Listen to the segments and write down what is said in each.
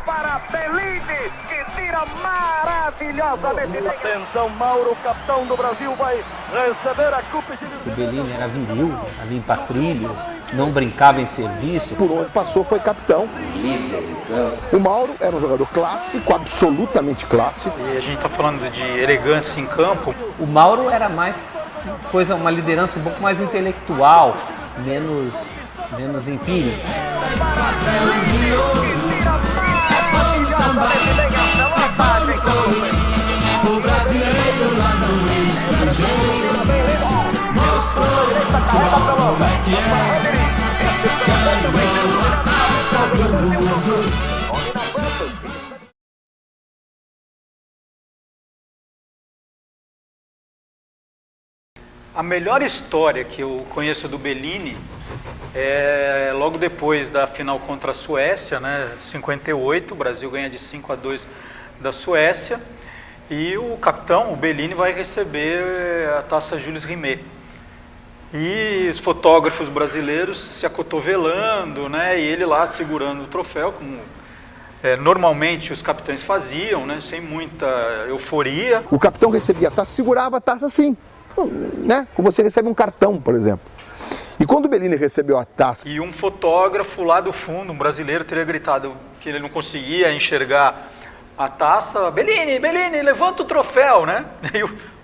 para Bellini, que tira maravilhosamente. Atenção, Mauro, capitão do Brasil, vai receber a Copa de... O Bellini era viril, ali em Patrílio, não brincava em serviço. Por onde passou foi capitão. O Mauro era um jogador clássico, absolutamente clássico. E a gente está falando de elegância em campo. O Mauro era mais uma liderança um pouco mais intelectual, menos empírica. O brasileiro lá no estrangeiro mostrou como é que é. Ganhou a taça do mundo. A melhor história que eu conheço do Bellini é logo depois da final contra a Suécia, né, 58, o Brasil ganha de 5-2 da Suécia, e o capitão, o Bellini, vai receber a taça Jules Rimet. E os fotógrafos brasileiros se acotovelando, né, e ele lá segurando o troféu, como normalmente os capitães faziam, né, sem muita euforia. O capitão recebia a taça, segurava a taça assim, né, como você recebe um cartão, por exemplo. E quando o Bellini recebeu a taça... E um fotógrafo lá do fundo, um brasileiro, teria gritado que ele não conseguia enxergar a taça. Bellini, Bellini, levanta o troféu, né? E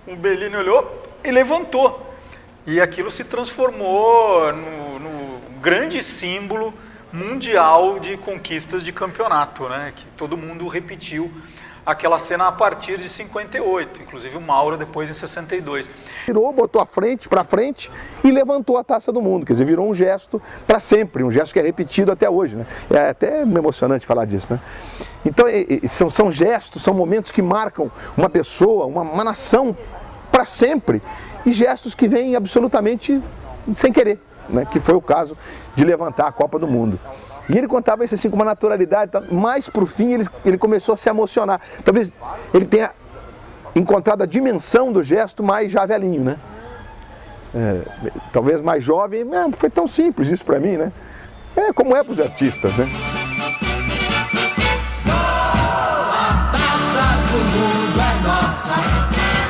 o Bellini olhou e levantou. E aquilo se transformou no grande símbolo mundial de conquistas de campeonato, né? Que todo mundo repetiu aquela cena a partir de 58, inclusive o Mauro depois em 62. Virou, botou para frente e levantou a taça do mundo, quer dizer, virou um gesto para sempre, um gesto que é repetido até hoje, né? É até emocionante falar disso, né? Então, são gestos, são momentos que marcam uma pessoa, uma nação para sempre, e gestos que vêm absolutamente sem querer, né? Que foi o caso de levantar a Copa do Mundo. E ele contava isso assim com uma naturalidade, mais pro fim ele começou a se emocionar. Talvez ele tenha encontrado a dimensão do gesto mais já velhinho, né? Talvez mais jovem, foi tão simples isso para mim, né? É como é para os artistas, né? A taça do mundo é nossa,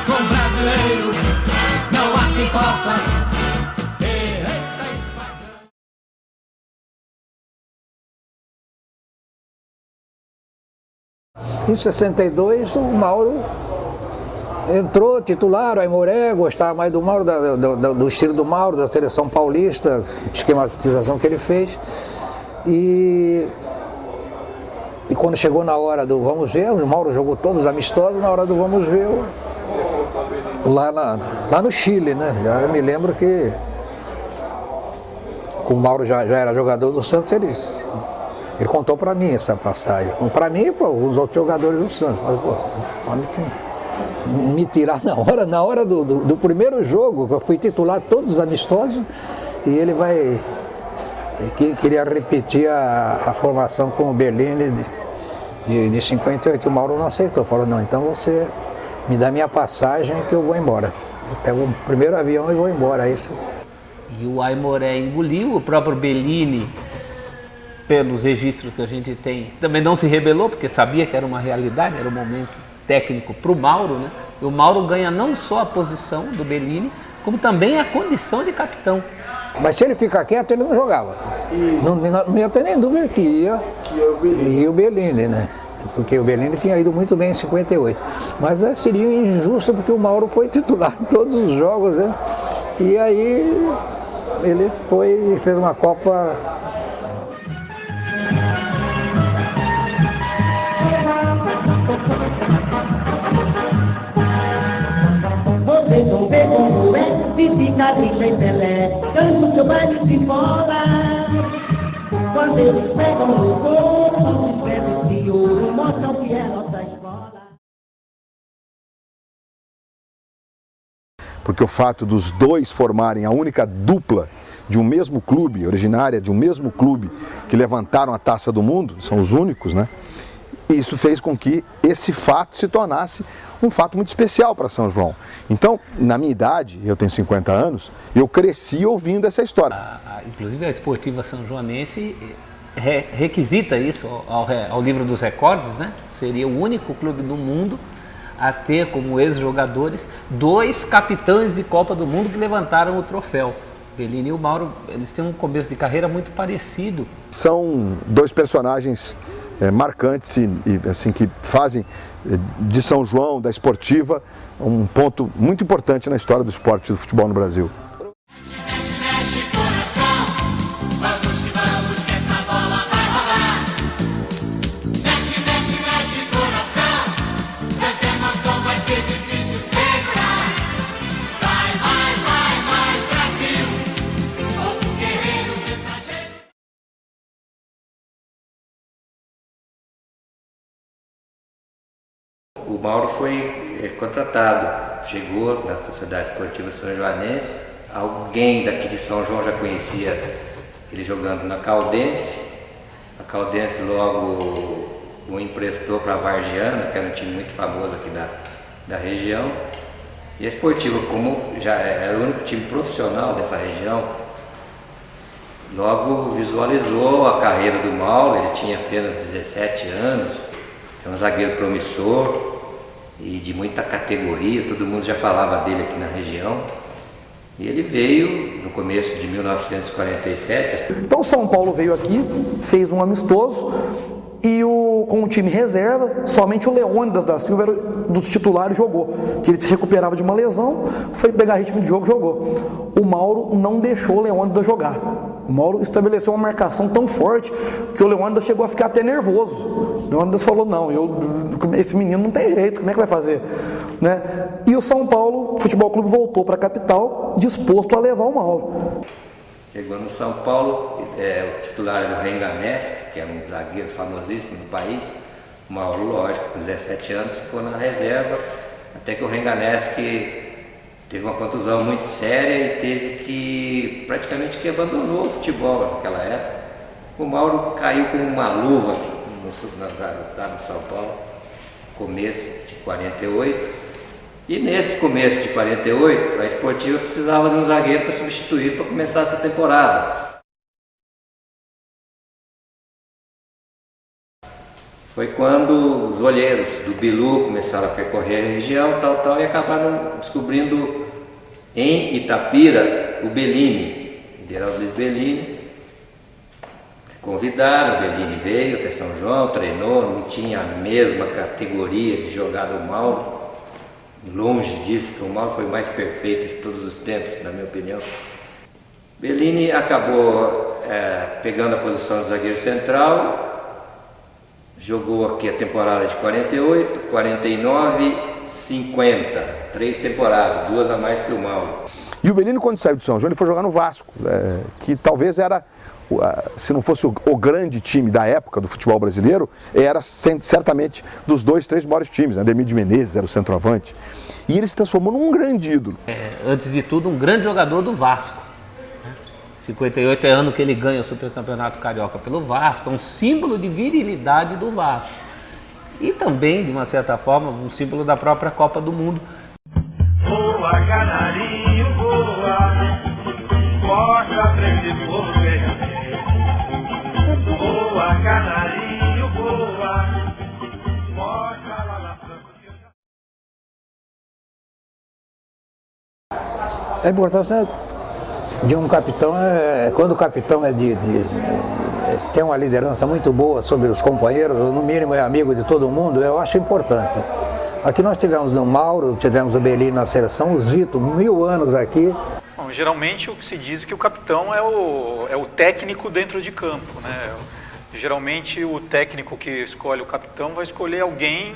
com brasileiro não há quem possa. Em 62, o Mauro entrou titular, o Aimoré gostava mais do Mauro, do estilo do Mauro, da seleção paulista, esquematização que ele fez. E quando chegou na hora do vamos ver, o Mauro jogou todos amistosos, na hora do vamos ver, lá no Chile, né? Já eu me lembro que o Mauro já era jogador do Santos, ele contou para mim essa passagem. Para mim e para alguns outros jogadores do Santos. Falei, me tirar na hora do primeiro jogo, que eu fui titular todos os amistosos, e ele queria repetir a formação com o Bellini de 58. O Mauro não aceitou. Falou, não, então você me dá minha passagem que eu vou embora. Eu pego o primeiro avião e vou embora. Isso. E o Aimoré engoliu, o próprio Bellini, pelos registros que a gente tem, também não se rebelou, porque sabia que era uma realidade, era um momento técnico para o Mauro, né? E o Mauro ganha não só a posição do Bellini, como também a condição de capitão. Mas se ele ficar quieto, ele não jogava. Não ia ter nem dúvida que ia o Bellini, né? Porque o Bellini tinha ido muito bem em 58. Mas seria injusto, porque o Mauro foi titular em todos os jogos, né? E aí ele fez uma Copa... Vocês vão ver como é, se ficar rica em Pelé, canta o seu baile de fora. Quando eles pegam no corpo, os pés de ouro mostram que é nossa escola. Porque o fato dos dois formarem a única dupla de um mesmo clube, originária de um mesmo clube, que levantaram a Taça do Mundo, são os únicos, né? Isso fez com que esse fato se tornasse um fato muito especial para São João. Então, na minha idade, eu tenho 50 anos, eu cresci ouvindo essa história. Inclusive a Esportiva São Joanense requisita isso ao livro dos recordes, né? Seria o único clube do mundo a ter como ex-jogadores 2 capitães de Copa do Mundo que levantaram o troféu. Bellini e o Mauro, eles têm um começo de carreira muito parecido. São 2 personagens marcantes e assim, que fazem de São João, da esportiva, um ponto muito importante na história do esporte do futebol no Brasil. Mexe, mexe, coração, vamos que vamos, que essa bola vai rolar. Mexe, mexe, mexe, coração, tanta emoção vai ser difícil segurar. Vai, vai, vai, Brasil, outro guerreiro mensageiro. O Mauro foi contratado, chegou na Sociedade Esportiva São Joanense. Alguém daqui de São João já conhecia ele jogando na Caldense. A Caldense logo o emprestou para a Vargiana, que era um time muito famoso aqui da região. E a Esportiva, como já era o único time profissional dessa região, logo visualizou a carreira do Mauro. Ele tinha apenas 17 anos, é um zagueiro promissor e de muita categoria, todo mundo já falava dele aqui na região. E ele veio no começo de 1947. Então o São Paulo veio aqui, fez um amistoso e com o time reserva, somente o Leônidas da Silva era dos titulares, jogou. Que ele se recuperava de uma lesão, foi pegar ritmo de jogo, jogou. O Mauro não deixou o Leônidas jogar. O Mauro estabeleceu uma marcação tão forte que o Leônidas chegou a ficar até nervoso. O Leônidas falou, não, esse menino não tem jeito, como é que vai fazer? Né? E o São Paulo Futebol Clube voltou para a capital, disposto a levar o Mauro. Chegou no São Paulo, o titular era o Renganeschi, que é um zagueiro famosíssimo do país. O Mauro, lógico, com 17 anos, ficou na reserva, até que o Renganeschi teve uma contusão muito séria e teve que, praticamente que abandonou o futebol naquela época. O Mauro caiu como uma luva lá no São Paulo, começo de 48. E nesse começo de 48, a Esportiva precisava de um zagueiro para substituir para começar essa temporada. Foi quando os olheiros do Bilu começaram a percorrer a região, e acabaram descobrindo em Itapira o Bellini, Geraldo Bellini. Convidaram, o Bellini veio até São João, treinou, não tinha a mesma categoria de jogar do Mauro. Longe disso, porque o Mauro foi o mais perfeito de todos os tempos, na minha opinião. Bellini acabou pegando a posição de zagueiro central, jogou aqui a temporada de 48, 49, 50, 3 temporadas, 2 a mais que o Mauro. E o Bellini, quando saiu de São João, ele foi jogar no Vasco, que talvez era, se não fosse o grande time da época do futebol brasileiro, era certamente dos 2, 3 maiores times, né? Ademir de Menezes era o centroavante. E ele se transformou num grande ídolo. Antes de tudo, um grande jogador do Vasco. 58 é ano que ele ganha o Supercampeonato Carioca pelo Vasco, é um símbolo de virilidade do Vasco. E também, de uma certa forma, um símbolo da própria Copa do Mundo. Voa, canarinho, voa, mostra pra esse povo voa, canarinho, voa, mostra lá na França. A importância de um capitão quando o capitão tem uma liderança muito boa sobre os companheiros, ou no mínimo é amigo de todo mundo, eu acho importante. Aqui nós tivemos o Mauro, tivemos o Bellini na seleção, o Zito, 1000 anos aqui. Bom, geralmente o que se diz é que o capitão é o técnico dentro de campo, né? Geralmente o técnico que escolhe o capitão vai escolher alguém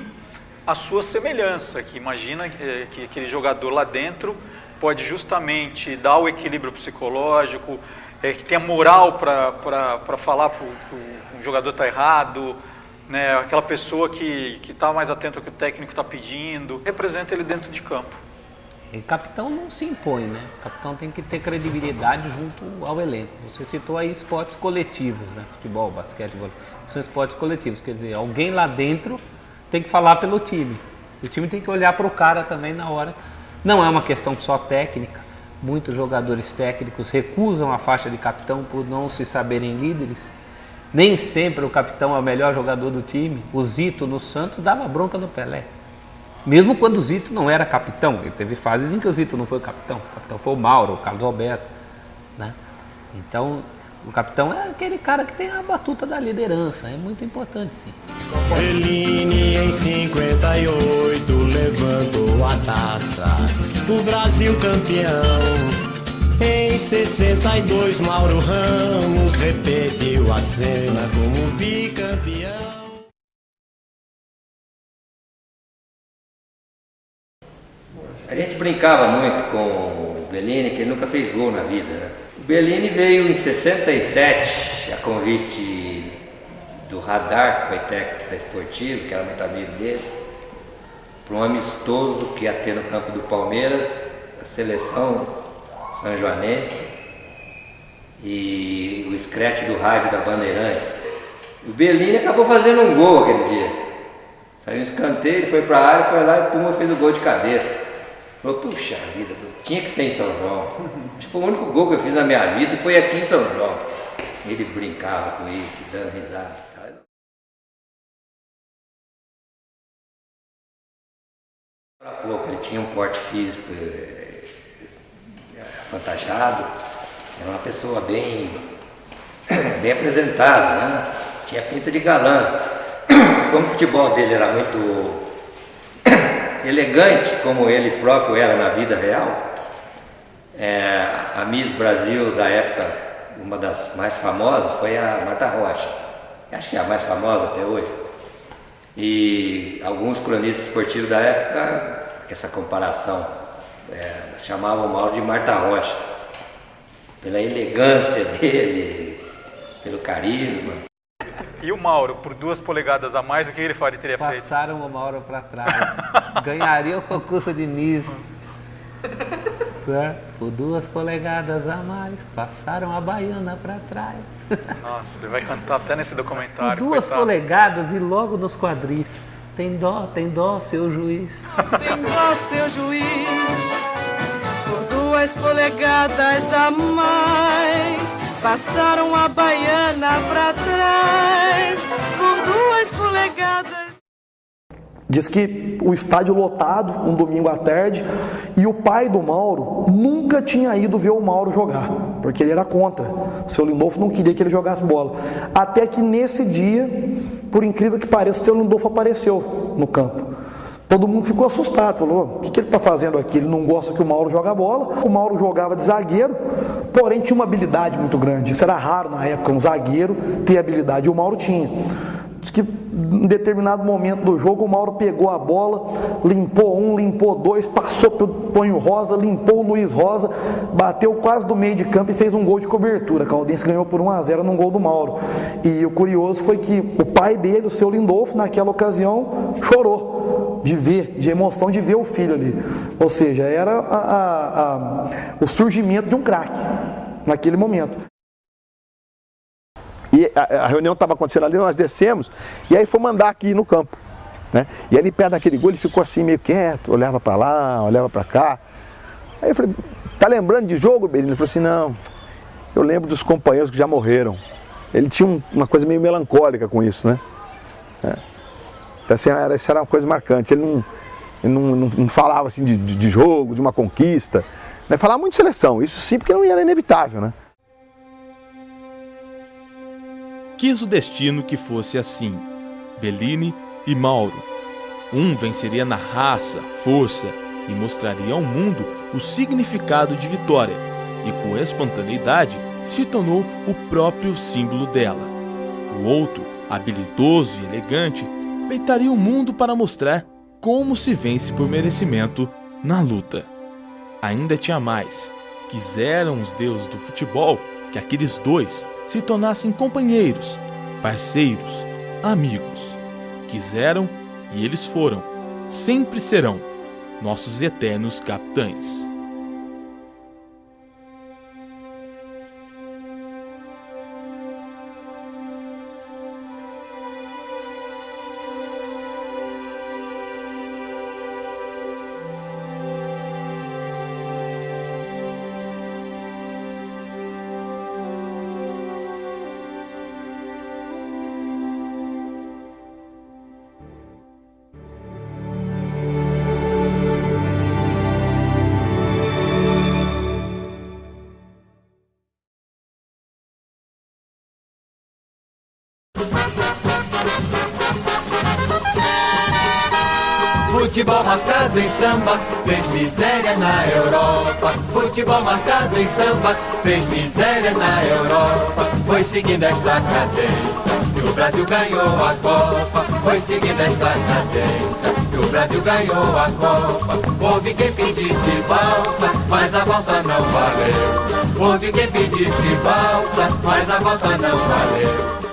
à sua semelhança, que imagina que aquele jogador lá dentro pode justamente dar o equilíbrio psicológico, que tenha moral para falar para o jogador está errado, né? Aquela pessoa que está mais atenta ao que o técnico está pedindo, representa ele dentro de campo. E capitão não se impõe, né? O capitão tem que ter credibilidade junto ao elenco. Você citou aí esportes coletivos, né? Futebol, basquetebol, são esportes coletivos. Quer dizer, alguém lá dentro tem que falar pelo time. O time tem que olhar para o cara também na hora. Não é uma questão só técnica. Muitos jogadores técnicos recusam a faixa de capitão por não se saberem líderes. Nem sempre o capitão é o melhor jogador do time. O Zito no Santos dava bronca no Pelé. Mesmo quando o Zito não era capitão. Ele teve fases em que o Zito não foi o capitão. O capitão foi o Mauro, o Carlos Alberto, né? Então, o capitão é aquele cara que tem a batuta da liderança. É muito importante, sim. Bellini em 58 levantou a taça, o Brasil campeão. Em 62 Mauro Ramos repetiu a cena como bicampeão. A gente brincava muito com o Bellini, que ele nunca fez gol na vida, né? O Bellini veio em 67, a convite do Radar, que foi técnico da Esportivo, que era muito amigo dele, para um amistoso que ia ter no campo do Palmeiras, a seleção sanjoanense e o scratch do rádio da Bandeirantes. O Bellini acabou fazendo um gol aquele dia. Saiu um escanteio, ele foi para a área, foi lá e Puma fez o gol de cabeça. Falou, puxa vida, tinha que ser em São João. Tipo, o único gol que eu fiz na minha vida foi aqui em São João. Ele brincava com isso, dando risada. Há pouco, ele tinha um porte físico avantajado, era uma pessoa bem apresentada, né? Tinha pinta de galã. Como o futebol dele era muito elegante, como ele próprio era na vida real, a Miss Brasil da época, uma das mais famosas, foi a Marta Rocha. Acho que é a mais famosa até hoje. E alguns cronistas esportivos da época, essa comparação, chamavam o Mauro de Marta Rocha, pela elegância dele, pelo carisma. E o Mauro, por 2 polegadas a mais, o que ele teria feito? Passaram o Mauro para trás. Ganharia o concurso de Miss. Por 2 polegadas a mais, passaram a baiana para trás. Nossa, ele vai cantar até nesse documentário. Por 2 coitado. polegadas e logo nos quadris. Tem dó, seu juiz. Tem dó, seu juiz, por 2 polegadas a mais, passaram a baiana pra trás, por 2 polegadas. Diz que o estádio lotado, um domingo à tarde, e o pai do Mauro nunca tinha ido ver o Mauro jogar, porque ele era contra. O seu Lindolfo não queria que ele jogasse bola. Até que nesse dia, por incrível que pareça, o seu Lindolfo apareceu no campo. Todo mundo ficou assustado, falou, o que ele está fazendo aqui? Ele não gosta que o Mauro joga bola. O Mauro jogava de zagueiro, porém tinha uma habilidade muito grande. Isso era raro na época, um zagueiro ter habilidade, e o Mauro tinha. Diz que em determinado momento do jogo o Mauro pegou a bola, limpou um, limpou 2, passou pelo Tonho Rosa, limpou o Luiz Rosa, bateu quase do meio de campo e fez um gol de cobertura. A Caldense ganhou por 1-0 num gol do Mauro. E o curioso foi que o pai dele, o seu Lindolfo, naquela ocasião chorou de emoção de ver o filho ali. Ou seja, era o surgimento de um craque naquele momento. E a reunião estava acontecendo ali, nós descemos, e aí fomos andar aqui no campo, né? E ali perto daquele gol ele ficou assim meio quieto, olhava para lá, olhava para cá. Aí eu falei, tá lembrando de jogo, Belino? Ele falou assim, não, eu lembro dos companheiros que já morreram. Ele tinha uma coisa meio melancólica com isso, né? Então assim, isso era uma coisa marcante. Ele não falava assim de jogo, de uma conquista, né? Falava muito de seleção, isso sim, porque não era inevitável, né? Quis o destino que fosse assim, Bellini e Mauro. Um venceria na raça, força e mostraria ao mundo o significado de vitória, e com espontaneidade se tornou o próprio símbolo dela. O outro, habilidoso e elegante, peitaria o mundo para mostrar como se vence por merecimento na luta. Ainda tinha mais. Quiseram os deuses do futebol que aqueles dois se tornassem companheiros, parceiros, amigos. Quiseram e eles foram, sempre serão, nossos eternos capitães. Futebol marcado em samba fez miséria na Europa. Futebol marcado em samba fez miséria na Europa. Foi seguindo esta cadência que o Brasil ganhou a Copa. Foi seguindo esta cadência que o Brasil ganhou a Copa. Houve quem pedisse valsa, mas a valsa não valeu. Houve quem pedisse valsa, mas a valsa não valeu.